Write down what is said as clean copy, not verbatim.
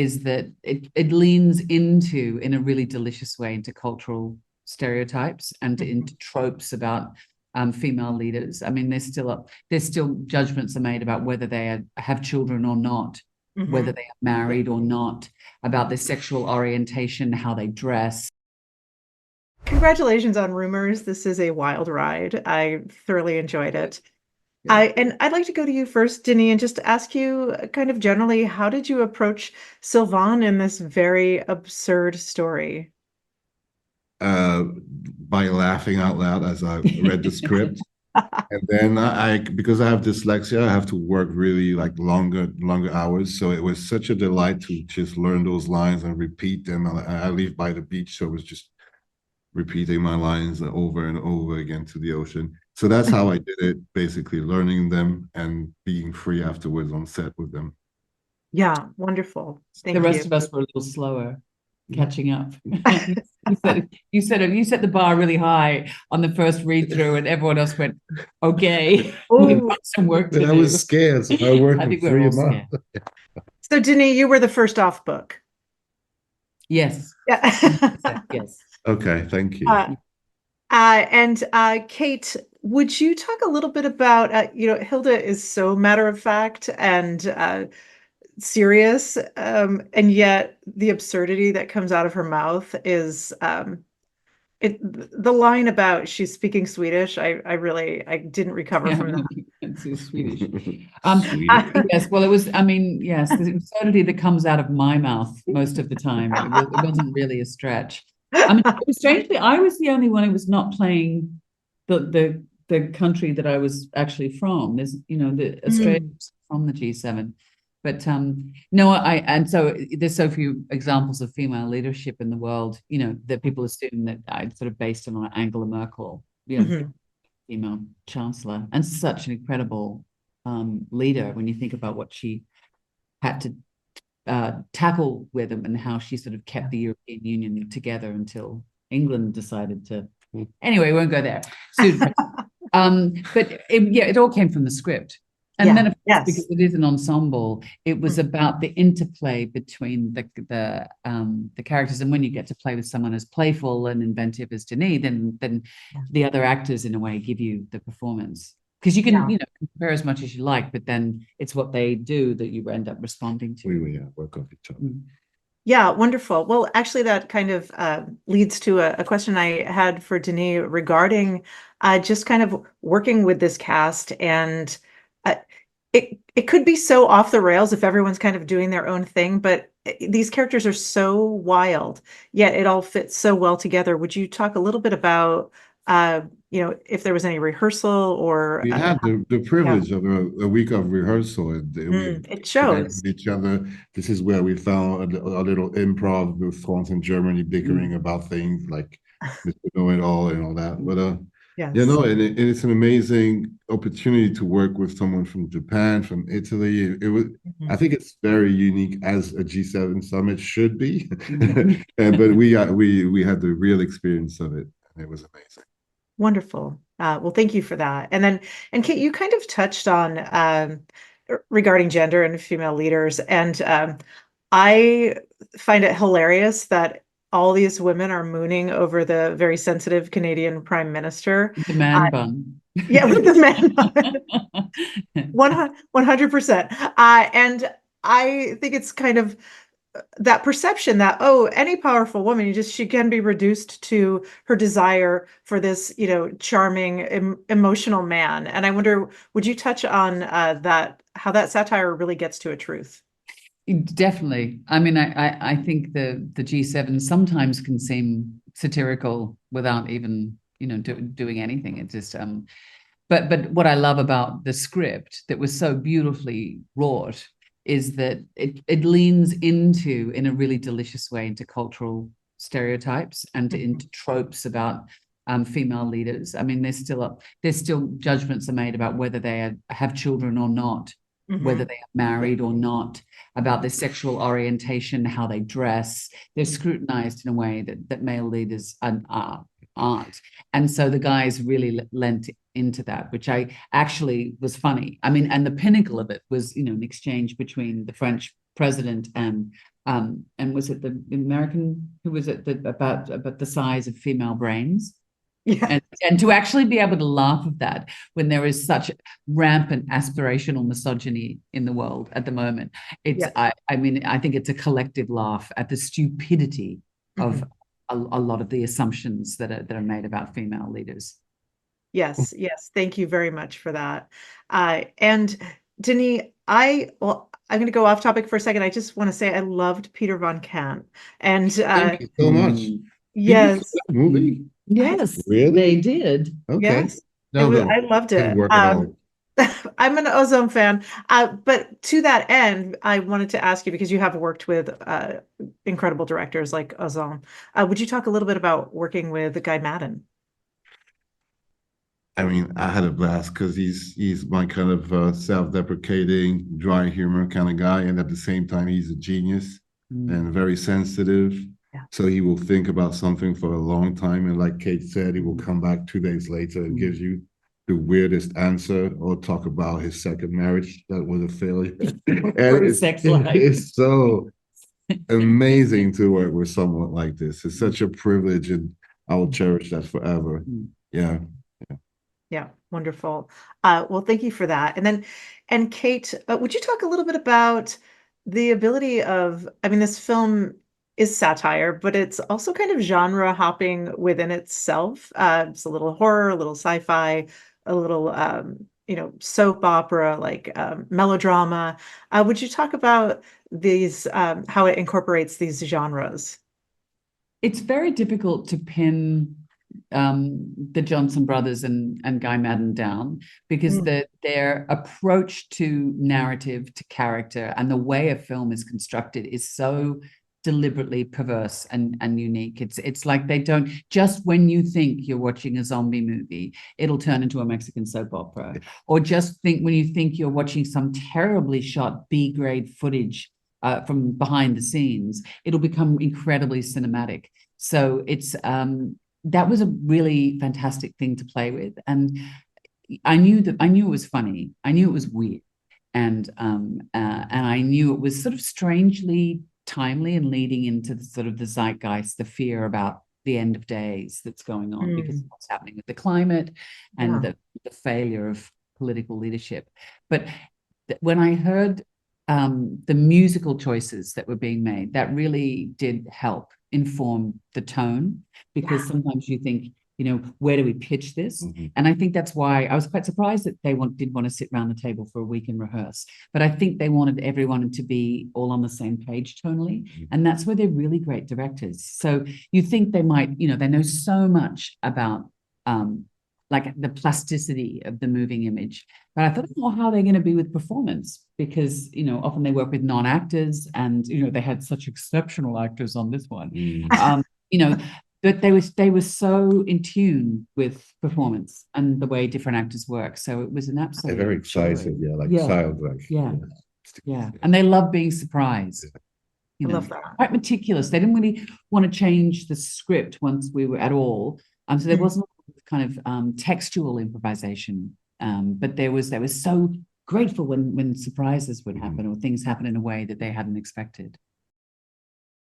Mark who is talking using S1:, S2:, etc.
S1: is that it leans into, in a really delicious way, into cultural stereotypes and into tropes about female leaders. I mean, there's still judgments are made about whether they have children or not, whether they are married or not, about their sexual orientation, how they dress.
S2: Congratulations on Rumours. This is a wild ride. I thoroughly enjoyed it.
S1: Yeah.
S2: I'd like to go to you first, Denis, and just ask you kind of generally, how did you approach Sylvain in this very absurd story?
S3: uh, by laughing out loud as I read the script. And then because I have dyslexia, I have to work really like longer hours. So it was such a delight to just learn those lines and repeat them. I live by the beach, so it was just repeating my lines over and over again to the ocean. So that's how I did it, basically learning them and being free afterwards on set with them.
S2: Yeah, wonderful.
S1: The
S2: Thank
S1: rest
S2: you.
S1: of us were a little slower catching up. You set the bar really high on the first read through, and everyone else went, "Okay, we've
S2: Oh,
S1: got some work to
S3: But I
S1: do."
S3: was scared, so I worked
S1: I
S3: for
S1: think we're all
S3: 3 months.
S1: scared.
S2: so Denis, you were the first off book.
S1: Yes,
S2: Yeah.
S1: yes.
S3: Okay, thank you.
S2: And Cate, would you talk a little bit about, Hilda is so matter of fact and serious, and yet the absurdity that comes out of her mouth is the line about she's speaking Swedish. I didn't recover
S1: Yeah,
S2: from that.
S1: it's so Swedish.
S3: Sweet.
S1: Yes, well, it was, I mean, yes, the absurdity that comes out of my mouth most of the time. It wasn't really a stretch. I mean, strangely, I was the only one who was not playing the country that I was actually from. There's, the Australia from the G7. But no, and so there's so few examples of female leadership in the world, that people assume that I sort of based it on Angela Merkel, female chancellor, and such an incredible leader when you think about what she had to tackle with them and how she sort of kept the European Union together until England decided to. Anyway, we won't go there. But it all came from the script. And then, of course, because it is an ensemble, it was about the interplay between the characters. And when you get to play with someone as playful and inventive as Denis, then the other actors, in a way, give you the performance. Because you can, compare as much as you like, but then it's what they do that you end up responding to.
S3: We work off each other.
S2: Yeah, wonderful. Well, actually, that kind of leads to a question I had for Denis regarding just kind of working with this cast, and it could be so off the rails if everyone's kind of doing their own thing, but these characters are so wild, yet it all fits so well together. Would you talk a little bit about if there was any rehearsal or
S3: we had the privilege of a week of rehearsal, and we
S2: it
S3: connected
S2: shows.
S3: with each other. This is where we found a little improv with France and Germany bickering about things like Mr. Know-It-All and all that. But
S2: Yes.
S3: and it's an amazing opportunity to work with someone from Japan, from Italy. It was, I think it's very unique, as a G7 summit should be. But we had the real experience of it, and it was amazing.
S2: Wonderful. Well, thank you for that. And Cate, you kind of touched on regarding gender and female leaders, and I find it hilarious that all these women are mooning over the very sensitive Canadian Prime Minister.
S1: The man bun.
S2: Yeah, with the man bun. 100%. And I think it's kind of that perception that, any powerful woman, she can be reduced to her desire for this, charming, emotional man. And I wonder, would you touch on how that satire really gets to a truth?
S1: Definitely. I mean, I think the G7 sometimes can seem satirical without even, doing anything. It just but what I love about the script that was so beautifully wrought is that it leans into, in a really delicious way, into cultural stereotypes and into tropes about female leaders. I mean, there's still judgments are made about whether they have children or not, whether they are married or not, about their sexual orientation, how they dress. They're scrutinized in a way that male leaders aren't. And so the guys really lent into that, which I actually was funny. I mean, and the pinnacle of it was, an exchange between the French president and And was it the American, who was it, about the size of female brains?
S2: Yeah.
S1: And to actually be able to laugh at that when there is such rampant aspirational misogyny in the world at the moment, it's
S2: Yeah.
S1: I mean, I think it's a collective laugh at the stupidity of a lot of the assumptions that are made about female leaders.
S2: Yes, yes. Thank you very much for that. And Denis, I'm going to go off topic for a second. I just want to say I loved Peter von Kant. And
S3: Thank you so much. Did you see
S2: yes,
S3: that movie?
S1: Yes,
S3: Really?
S1: they did.
S3: Okay.
S2: yes,
S3: No, no,
S2: I loved
S3: didn't
S2: it.
S3: work at all.
S2: I'm an Ozone fan. But to that end, I wanted to ask you, because you have worked with incredible directors like Ozone. Would you talk a little bit about working with Guy Maddin?
S3: I mean, I had a blast because he's my kind of self-deprecating, dry humor kind of guy, and at the same time, he's a genius and very sensitive.
S2: Yeah.
S3: So he will think about something for a long time, and like Kate said, he will come back 2 days later and gives you the weirdest answer, or talk about his second marriage that was a failure. And
S1: his sex life.
S3: it's so amazing to work with someone like this. It's such a privilege, and I will cherish that forever. Yeah.
S2: Yeah, wonderful. Well, thank you for that. And Kate, would you talk a little bit about the ability of, I mean, this film is satire, but it's also kind of genre hopping within itself. It's a little horror, a little sci-fi, a little, soap opera, like melodrama. Would you talk about these, how it incorporates these genres?
S1: It's very difficult to pin the Johnson brothers and Guy Maddin down, because their approach to narrative, to character, and the way a film is constructed is so deliberately perverse and unique. It's like they don't, just when you think you're watching a zombie movie, it'll turn into a Mexican soap opera, or just when you think you're watching some terribly shot B-grade footage from behind the scenes, it'll become incredibly cinematic. So it's that was a really fantastic thing to play with, and I knew it was funny. I knew it was weird, and I knew it was sort of strangely timely and leading into the sort of the zeitgeist, the fear about the end of days that's going on because of what's happening with the climate and the failure of political leadership. But when I heard the musical choices that were being made, that really did help inform the tone, because sometimes you think, where do we pitch this? And I think that's why I was quite surprised that they did want to sit around the table for a week and rehearse. But I think they wanted everyone to be all on the same page tonally. And that's where they're really great directors. So you think they might, they know so much about like the plasticity of the moving image. But I thought, well, how are they going to be with performance? Because, often they work with non-actors, and, they had such exceptional actors on this one. But they were so in tune with performance and the way different actors work. So it was an absolute.
S3: They're very excited, childlike.
S1: Yeah. And they love being surprised.
S2: I love that.
S1: Quite meticulous. They didn't really want to change the script once we were at all. So there wasn't kind of textual improvisation. But they were so grateful when surprises would happen or things happen in a way that they hadn't expected.